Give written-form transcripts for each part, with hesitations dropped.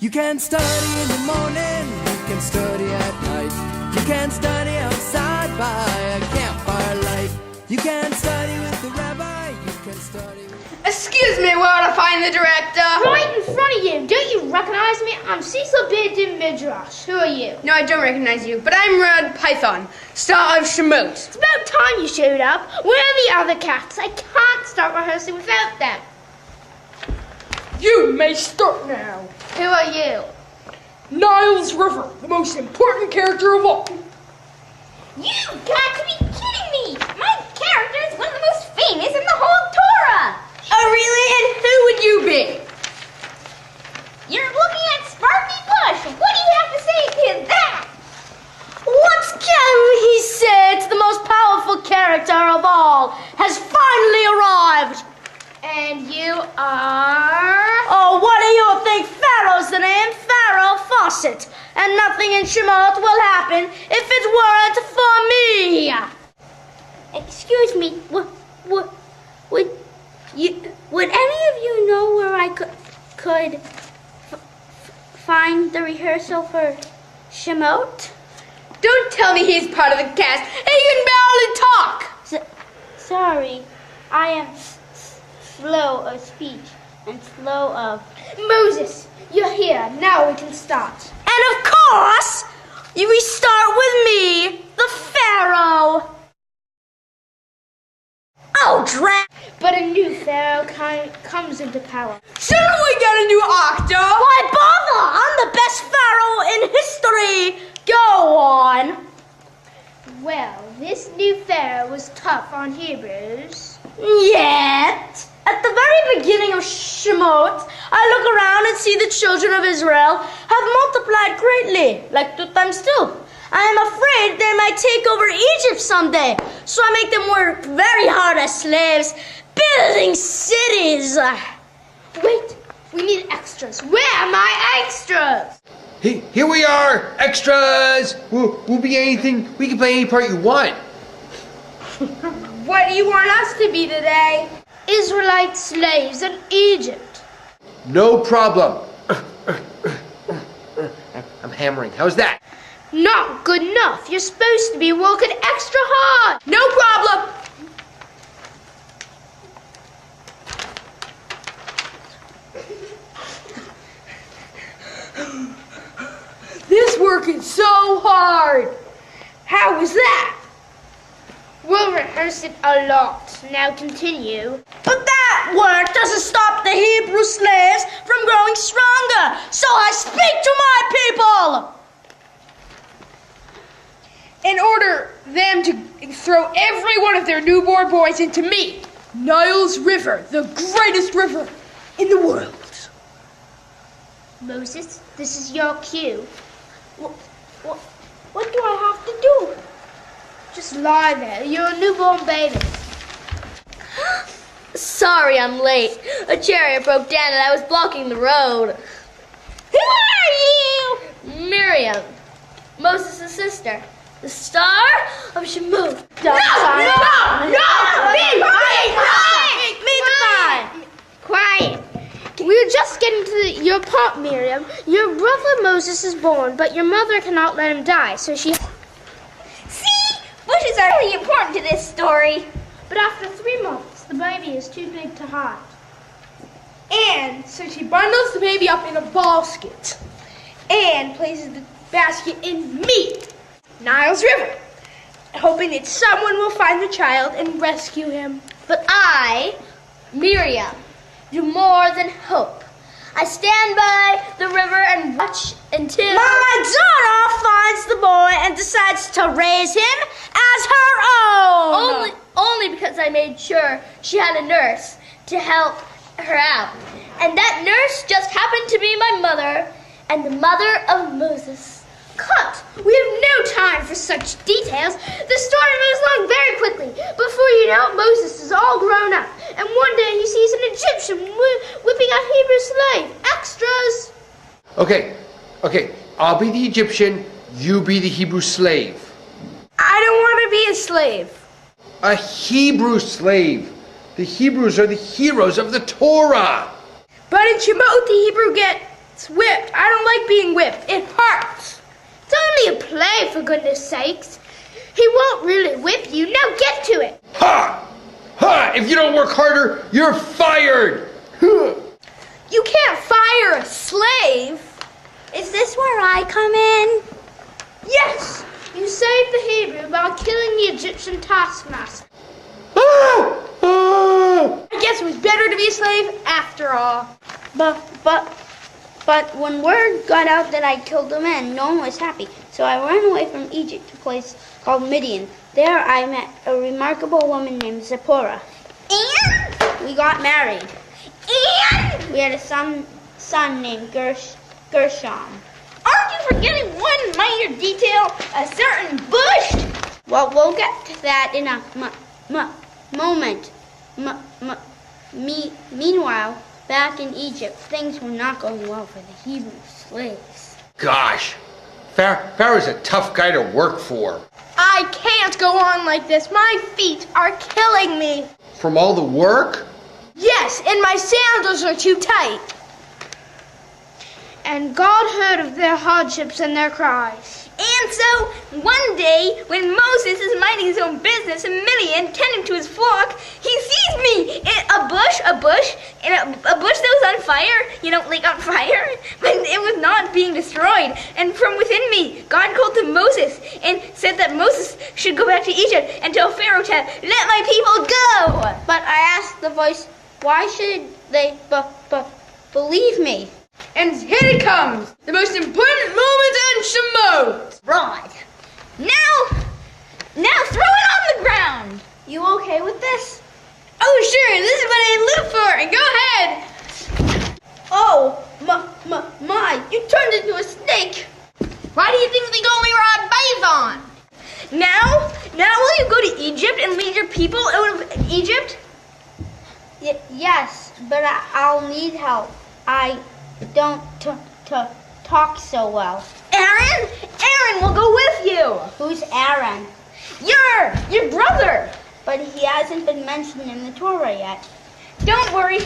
You can study in the morning, you can study at night. You can study outside by a campfire light. You can study with the rabbi, you can study with... Excuse me, where would I find the director? Right in front of you. Don't you recognize me? I'm Cecil Bid Midrash. Who are you? No, I don't recognize you, but I'm Red Python, star of Shmot. It's about time you showed up. Where are the other cats? I can't start rehearsing without them. You may start now. Who are you? Niles River, the most important character of all. You've got to be kidding me! My character is one of the most famous in the whole Torah! Oh, really? And who would you be? You're looking at Sparky Bush! What do you have to say to that? What can he say? The most powerful character of all has finally arrived. And you are... Oh, what do you think? Pharaoh's the name, Pharaoh Fawcett. And nothing in Shemot will happen if it weren't for me. Excuse me, would any of you know where I could find the rehearsal for Shemot? Don't tell me he's part of the cast. He can barely talk. Sorry, I am slow of speech and slow of... Moses, you're here. Now we can start. And of course, we start with me, the Pharaoh. Oh, drat! But a new pharaoh comes into power. Shouldn't we get a new actor? Why bother? I'm the best Pharaoh in history. Go on. Well, this new pharaoh was tough on Hebrews. Yet, at the very beginning of Shemot, I look around and see the children of Israel have multiplied greatly, like 2 times 2. I am afraid they might take over Egypt someday, so I make them work very hard as slaves, building cities. Wait, we need extras. Where are my extras? Here we are, extras. We'll be anything. We can play any part you want. What do you want us to be today? Israelite slaves in Egypt. No problem. I'm hammering. How's that? Not good enough. You're supposed to be working extra hard. No problem. This work is so hard. How was that? We'll rehearse it a lot. Now continue. But that work doesn't stop the Hebrew slaves from growing stronger, so I speak to my people. In order them to throw every one of their newborn boys into me, Niles River, the greatest river in the world. Moses, this is your cue. What do I have to do? Just lie there. You're a newborn baby. Sorry I'm late. A chariot broke down and I was blocking the road. Who are you? Miriam, Moses' sister, the star of Shemot. No! Quiet. We're just getting to your part, Miriam. Your brother Moses is born, but your mother cannot let him die, so she... See? Bushes are really important to this story. But after 3 months, the baby is too big to hide. And so she bundles the baby up in a basket and places the basket in me, Niles River, hoping that someone will find the child and rescue him. But I, Miriam, do more than hope. I stand by the river and watch until my daughter finds the boy and decides to raise him as her own. Only because I made sure she had a nurse to help her out. And that nurse just happened to be my mother and the mother of Moses. Cut! We have no time for such details. The story moves along very quickly. Before you know it, Moses is all grown up. And one day he sees an Egyptian whipping a Hebrew slave. Extras! Okay. I'll be the Egyptian. You be the Hebrew slave. I don't want to be a slave. A Hebrew slave. The Hebrews are the heroes of the Torah. But in Shemot, the Hebrew get It's whipped. I don't like being whipped. It hurts. It's only a play, for goodness sakes. He won't really whip you. Now get to it. Ha! Ha! If you don't work harder, you're fired! You can't fire a slave. Is this where I come in? Yes, you saved the Hebrew by killing the Egyptian taskmaster. I guess it was better to be a slave after all. But when word got out that I killed a man, no one was happy. So I ran away from Egypt to a place called Midian. There I met a remarkable woman named Zipporah. And? We got married. And? We had a son named Gershom. Aren't you forgetting one minor detail? A certain bush? Well, we'll get to that in a moment. Meanwhile, back in Egypt, things were not going well for the Hebrew slaves. Gosh, Pharaoh's a tough guy to work for. I can't go on like this. My feet are killing me. From all the work? Yes, and my sandals are too tight. And God heard of their hardships and their cries. And so, one day, when Moses is minding his own business in Midian, tending to his flock, he sees me in a bush that was on fire, on fire, but it was not being destroyed. And from within me, God called to Moses and said that Moses should go back to Egypt and tell Pharaoh to let my people go. But I asked the voice, why should they believe me? And here it comes, the most important moment in Shmot. Right. Now throw it on the ground. You okay with this? Oh, sure, this is what I live for, and go ahead. Oh, my, you turned into a snake. Why do you think they call me Rabbi? Now will you go to Egypt and lead your people out of Egypt? Yes, but I'll need help. I don't talk so well. Aaron will go with you. Who's Aaron? Your brother. But he hasn't been mentioned in the Torah yet. Don't worry.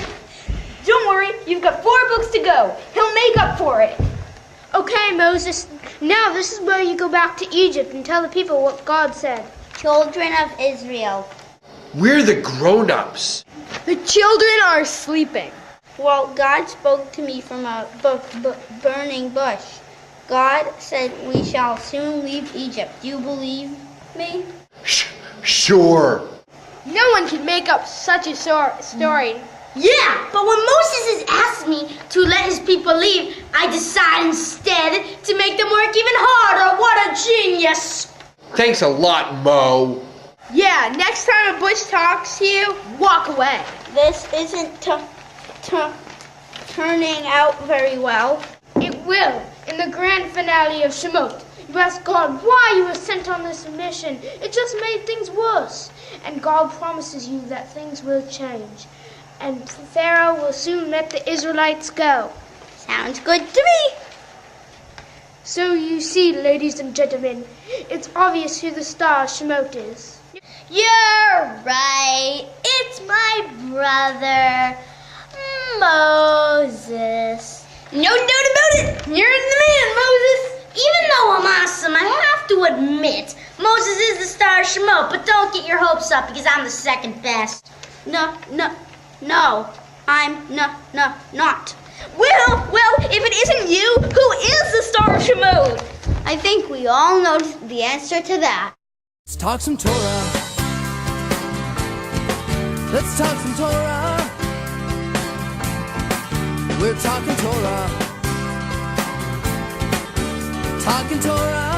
You've got 4 books to go. He'll make up for it. Okay, Moses, now this is where you go back to Egypt and tell the people what God said. Children of Israel. We're the grown-ups. The children are sleeping. Well, God spoke to me from a burning bush. God said we shall soon leave Egypt. Do you believe me? Sure. No one can make up such a story. Yeah, but when Moses asked me to let his people leave, I decided instead to make them work even harder. What a genius! Thanks a lot, Mo. Yeah, next time a bush talks to you, walk away. This isn't turning out very well. It will, in the grand finale of Shmot. You ask God why you were sent on this mission. It just made things worse. And God promises you that things will change. And Pharaoh will soon let the Israelites go. Sounds good to me. So you see, ladies and gentlemen, it's obvious who the star Shmot is. You're right. It's my brother, Moses. No doubt about it. You're the man, Moses. Even though I'm awesome, I have to admit, Moses is the star of Shmot, but don't get your hopes up because I'm the second best. No, I'm not. Well, if it isn't you, who is the star of Shmot? I think we all know the answer to that. Let's talk some Torah. Let's talk some Torah. We're talking Torah. Talking Torah.